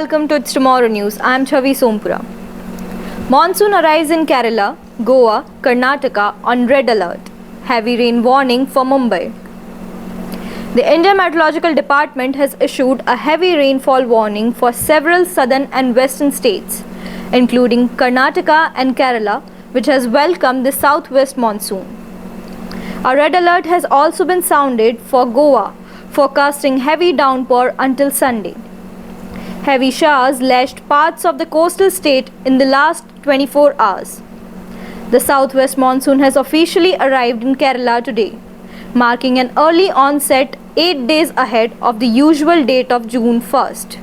welcome to It's Tomorrow News. I am Chavi Sompura. Monsoon arrives in Kerala, Goa, Karnataka on red alert. Heavy rain warning for Mumbai. The Indian Meteorological Department has issued a heavy rainfall warning for several southern and western states, including Karnataka and Kerala, which has welcomed the southwest monsoon. A red alert has also been sounded for Goa, forecasting heavy downpour until Sunday. Heavy showers lashed parts of the coastal state in the last 24 hours. The southwest monsoon has officially arrived in Kerala today, marking an early onset 8 days ahead of the usual date of June 1st.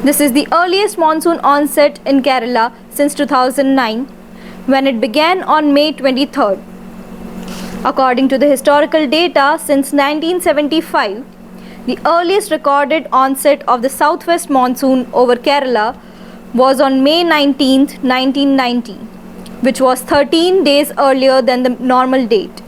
This is the earliest monsoon onset in Kerala since 2009, when it began on May 23rd. According to the historical data, since 1975, the earliest recorded onset of the southwest monsoon over Kerala was on May 19, 1990, which was 13 days earlier than the normal date.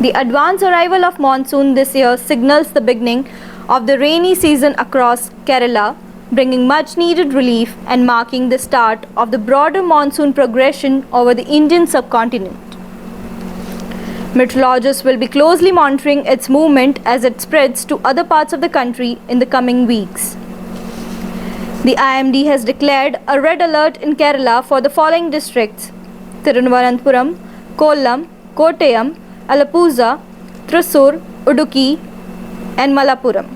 The advanced arrival of monsoon this year signals the beginning of the rainy season across Kerala, bringing much needed relief and marking the start of the broader monsoon progression over the Indian subcontinent. Meteorologists will be closely monitoring its movement as it spreads to other parts of the country in the coming weeks. The IMD has declared a red alert in Kerala for the following districts: Thiruvananthapuram, Kollam, Kottayam, Alappuzha, Thrissur, Idukki, and Malappuram.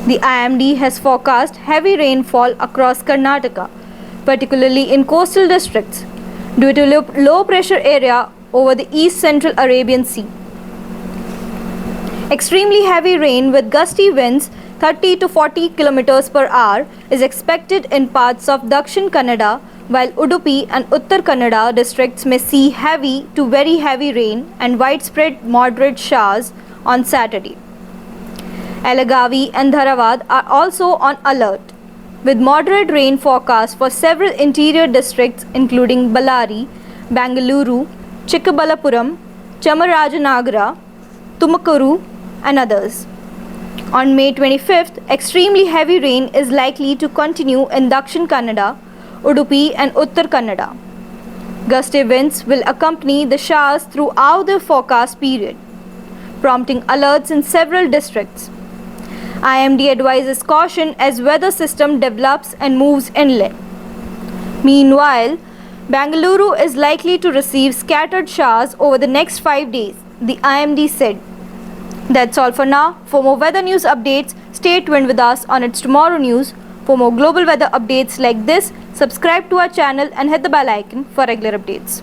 The IMD has forecast heavy rainfall across Karnataka, particularly in coastal districts, due to low pressure area over the east central Arabian Sea. Extremely heavy rain with gusty winds 30 to 40 km per hour is expected in parts of Dakshin Kannada, while Udupi and Uttar Kannada districts may see heavy to very heavy rain and widespread moderate showers on Saturday. Elagavi and Dharwad are also on alert, with moderate rain forecast for several interior districts including Ballari, Bangalore, Chikkaballappuram, Chamarajanagara, Tumakuru, and others. On May 25th, extremely heavy rain is likely to continue in Dakshin Kannada, Udupi, and Uttar Kannada. Gusty winds will accompany the showers throughout the forecast period, prompting alerts in several districts. IMD advises caution as weather system develops and moves inland. Meanwhile, Bangalore is likely to receive scattered showers over the next 5 days, the IMD said. That's all for now. For more weather news updates, stay tuned with us on It's Tomorrow News. For more global weather updates like this, subscribe to our channel and hit the bell icon for regular updates.